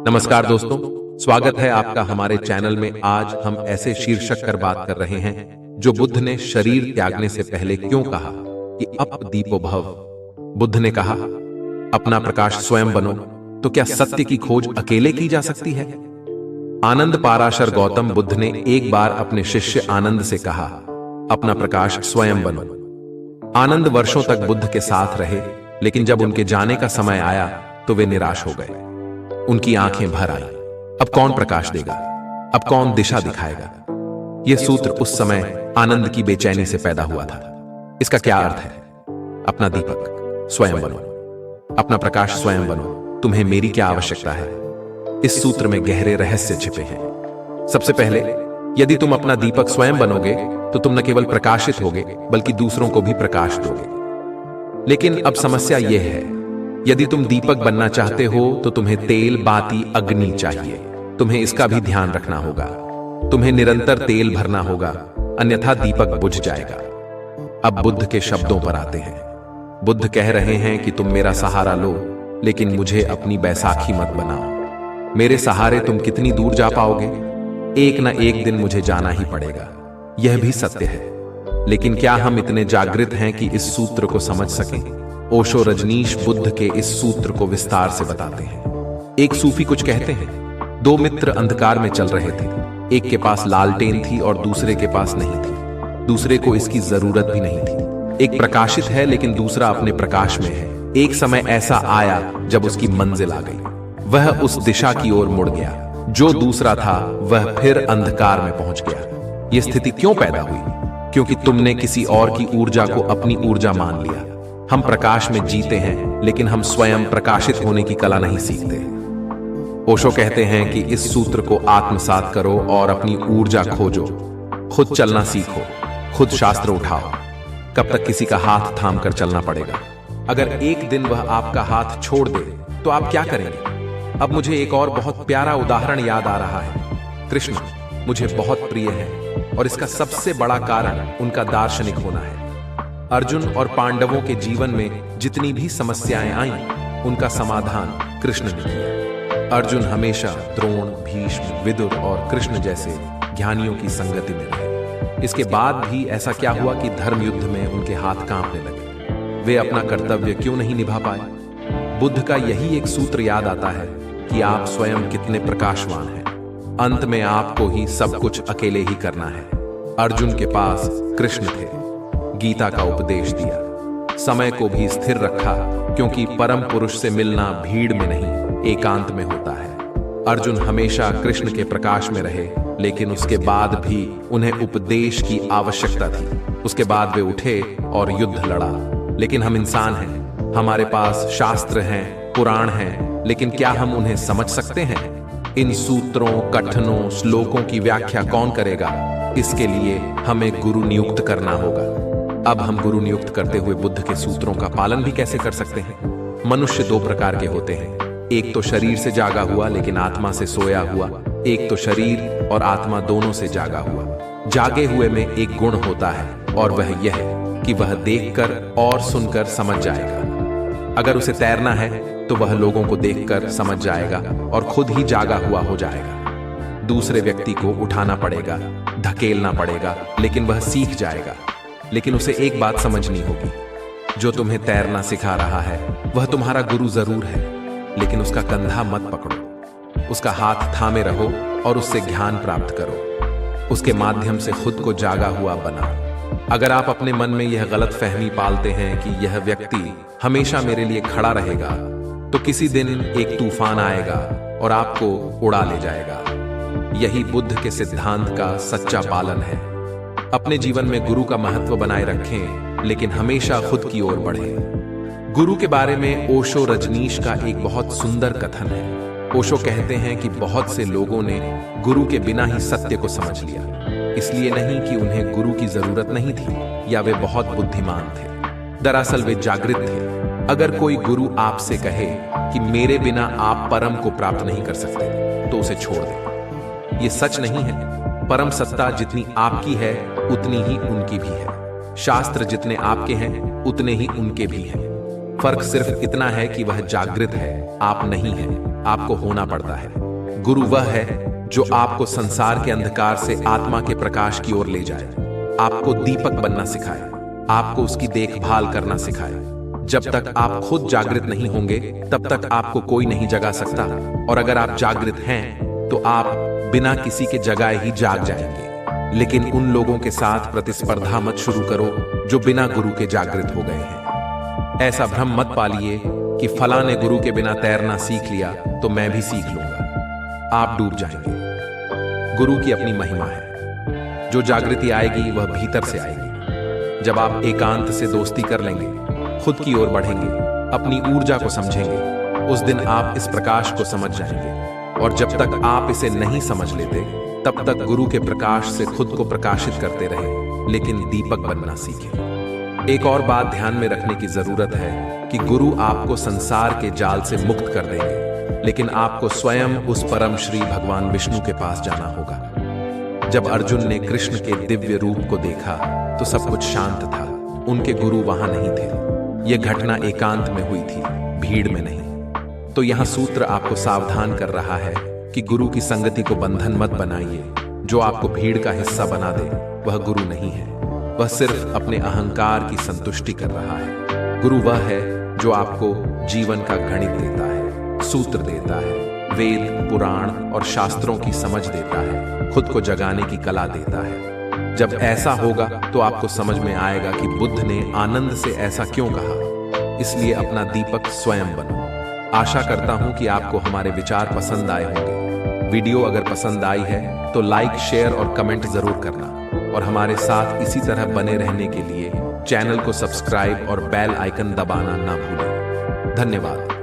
नमस्कार दोस्तों, स्वागत है आपका हमारे चैनल में। आज हम ऐसे शीर्षक पर बात कर रहे हैं जो बुद्ध ने शरीर त्यागने से पहले क्यों कहा कि अप दीपो भव। बुद्ध ने कहा, अपना प्रकाश स्वयं बनो। तो क्या सत्य की खोज अकेले की जा सकती है? आनंद पाराशर गौतम बुद्ध ने एक बार अपने शिष्य आनंद से कहा, अपना प्रकाश स्वयं बनो। आनंद वर्षों तक बुद्ध के साथ रहे, लेकिन जब उनके जाने का समय आया तो वे निराश हो गए। उनकी आंखें भर आईं। अब कौन प्रकाश देगा? अब कौन दिशा दिखाएगा? यह सूत्र उस समय आनंद की बेचैनी से पैदा हुआ था। इसका क्या अर्थ है? अपना दीपक स्वयं बनो, अपना प्रकाश स्वयं बनो। तुम्हें मेरी क्या आवश्यकता है? इस सूत्र में गहरे रहस्य छिपे हैं। सबसे पहले, यदि तुम अपना दीपक स्वयं बनोगे तो तुम न केवल प्रकाशित होगे बल्कि दूसरों को भी प्रकाश दोगे। लेकिन अब समस्या यह है, यदि तुम दीपक बनना चाहते हो तो तुम्हें तेल, बाती, अग्नि चाहिए। तुम्हें इसका भी ध्यान रखना होगा। तुम्हें निरंतर तेल भरना होगा, अन्यथा दीपक बुझ जाएगा। अब बुद्ध के शब्दों पर आते हैं। बुद्ध कह रहे हैं कि तुम मेरा सहारा लो, लेकिन मुझे अपनी बैसाखी मत बनाओ। मेरे सहारे तुम कितनी दूर जा पाओगे? एक न एक दिन मुझे जाना ही पड़ेगा। यह भी सत्य है, लेकिन क्या हम इतने जागृत हैं कि इस सूत्र को समझ सकें? ओशो रजनीश बुद्ध के इस सूत्र को विस्तार से बताते हैं। एक सूफी कुछ कहते हैं, दो मित्र अंधकार में चल रहे थे। एक के पास लालटेन थी और दूसरे के पास नहीं थी। दूसरे को इसकी जरूरत भी नहीं थी। एक प्रकाशित है लेकिन दूसरा अपने प्रकाश में है। एक समय ऐसा आया जब उसकी मंजिल आ गई। वह उस दिशा की ओर मुड़ गया। जो दूसरा था वह फिर अंधकार में पहुंच गया। यह स्थिति क्यों पैदा हुई? क्योंकि तुमने किसी और की ऊर्जा को अपनी ऊर्जा मान लिया। हम प्रकाश में जीते हैं, लेकिन हम स्वयं प्रकाशित होने की कला नहीं सीखते। ओशो कहते हैं कि इस सूत्र को आत्मसात करो और अपनी ऊर्जा खोजो। खुद चलना सीखो, खुद शास्त्र उठाओ। कब तक किसी का हाथ थाम कर चलना पड़ेगा? अगर एक दिन वह आपका हाथ छोड़ दे तो आप क्या करेंगे? अब मुझे एक और बहुत प्यारा उदाहरण याद आ रहा है। कृष्ण मुझे बहुत प्रिय है और इसका सबसे बड़ा कारण उनका दार्शनिक होना है। अर्जुन और पांडवों के जीवन में जितनी भी समस्याएं आईं, उनका समाधान कृष्ण ने किया। अर्जुन हमेशा द्रोण, भीष्म, विदुर और कृष्ण जैसे ज्ञानियों की संगति में रहे। इसके बाद भी ऐसा क्या हुआ कि धर्म युद्ध में उनके हाथ कांपने लगे? वे अपना कर्तव्य क्यों नहीं निभा पाए? बुद्ध का यही एक सूत्र याद आता है कि आप स्वयं कितने प्रकाशवान हैं। अंत में आपको ही सब कुछ अकेले ही करना है। अर्जुन के पास कृष्ण थे, गीता का उपदेश दिया, समय को भी स्थिर रखा, क्योंकि परम पुरुष से मिलना भीड़ में नहीं, एकांत में होता है। अर्जुन हमेशा कृष्ण के प्रकाश में रहे, लेकिन उसके बाद भी उन्हें उपदेश की आवश्यकता थी। उसके बाद वे उठे और युद्ध लड़ा। लेकिन हम इंसान हैं, हमारे पास शास्त्र हैं, पुराण हैं, लेकिन क्या हम उन्हें समझ सकते हैं? इन सूत्रों, कथनों, श्लोकों की व्याख्या कौन करेगा? इसके लिए हमें गुरु नियुक्त करना होगा। अब हम गुरु नियुक्त करते हुए बुद्ध के सूत्रों का पालन भी कैसे कर सकते हैं? मनुष्य दो प्रकार के होते हैं। एक तो शरीर से जागा हुआ लेकिन आत्मा से सोया हुआ। एक तो शरीर और आत्मा दोनों से जागा हुआ। जागे हुए में एक गुण होता है और वह यह कि वह देखकर और सुनकर समझ जाएगा। अगर उसे तैरना है तो वह लोगों को देखकर समझ जाएगा और खुद ही जागा हुआ हो जाएगा। दूसरे व्यक्ति को उठाना पड़ेगा, धकेलना पड़ेगा, लेकिन वह सीख जाएगा। लेकिन उसे एक बात समझनी होगी, जो तुम्हें तैरना सिखा रहा है वह तुम्हारा गुरु जरूर है, लेकिन उसका कंधा मत पकड़ो। उसका हाथ थामे रहो और उससे ज्ञान प्राप्त करो। उसके माध्यम से खुद को जागा हुआ बनाओ। अगर आप अपने मन में यह गलत फहमी पालते हैं कि यह व्यक्ति हमेशा मेरे लिए खड़ा रहेगा, तो किसी दिन एक तूफान आएगा और आपको उड़ा ले जाएगा। यही बुद्ध के सिद्धांत का सच्चा पालन है। अपने जीवन में गुरु का महत्व बनाए रखें, लेकिन हमेशा खुद की ओर बढ़ें। गुरु के बारे में ओशो रजनीश का एक बहुत सुंदर कथन है। ओशो कहते हैं कि बहुत से लोगों ने गुरु के बिना ही सत्य को समझ लिया। इसलिए नहीं कि उन्हें गुरु की जरूरत नहीं थी या वे बहुत बुद्धिमान थे। दरअसल वे जागृत थे। अगर कोई गुरु आपसे कहे कि मेरे बिना आप परम को प्राप्त नहीं कर सकते, तो उसे छोड़ दें। ये सच नहीं है। परम सत्ता जितनी आपकी है उतनी ही उनकी भी है। शास्त्र जितने आपके हैं उतने ही उनके भी हैं। फर्क सिर्फ इतना है कि वह जागृत है, आप नहीं हैं। आपको होना पड़ता है। गुरु वह है जो आपको संसार के अंधकार से आत्मा के प्रकाश की ओर ले जाए, आपको दीपक बनना सिखाए, आपको उसकी देखभाल करना सिखाए। जब तक आप खुद जागृत नहीं होंगे तब तक आपको कोई नहीं जगा सकता, और अगर आप जागृत हैं तो आप बिना किसी के जगाए ही जाग जाएंगे। लेकिन उन लोगों के साथ प्रतिस्पर्धा मत शुरू करो जो बिना गुरु के जागृत हो गए हैं। ऐसा भ्रम मत पालिए कि फलां ने गुरु के बिना तैरना सीख लिया तो मैं भी सीख लूंगा। आप डूब जाएंगे। गुरु की अपनी महिमा है। जो जागृति आएगी वह भीतर से आएगी। जब आप एकांत से दोस्ती कर लेंगे, खुद की ओर बढ़ेंगे, अपनी ऊर्जा को समझेंगे, उस दिन आप इस प्रकाश को समझ जाएंगे। और जब तक आप इसे नहीं समझ लेते तब तक गुरु के प्रकाश से खुद को प्रकाशित करते रहे, लेकिन दीपक बनना सीखें। एक और बात ध्यान में रखने की जरूरत है कि गुरु आपको संसार के जाल से मुक्त कर देंगे, लेकिन आपको स्वयं उस परम श्री भगवान विष्णु के पास जाना होगा। जब अर्जुन ने कृष्ण के दिव्य रूप को देखा तो सब कुछ शांत था, उनके गुरु वहां नहीं थे। यह घटना एकांत में हुई थी, भीड़ में नहीं। तो यहां सूत्र आपको सावधान कर रहा है कि गुरु की संगति को बंधन मत बनाइए। जो आपको भीड़ का हिस्सा बना दे वह गुरु नहीं है, वह सिर्फ अपने अहंकार की संतुष्टि कर रहा है। गुरु वह है जो आपको जीवन का गणित देता है, सूत्र देता है, वेद, पुराण और शास्त्रों की समझ देता है, खुद को जगाने की कला देता है। जब ऐसा होगा तो आपको समझ में आएगा कि बुद्ध ने आनंद से ऐसा क्यों कहा। इसलिए अपना दीपक स्वयं बनो। आशा करता हूं कि आपको हमारे विचार पसंद आए होंगे। वीडियो अगर पसंद आई है तो लाइक, शेयर और कमेंट जरूर करना, और हमारे साथ इसी तरह बने रहने के लिए चैनल को सब्सक्राइब और बेल आइकन दबाना ना भूलें। धन्यवाद।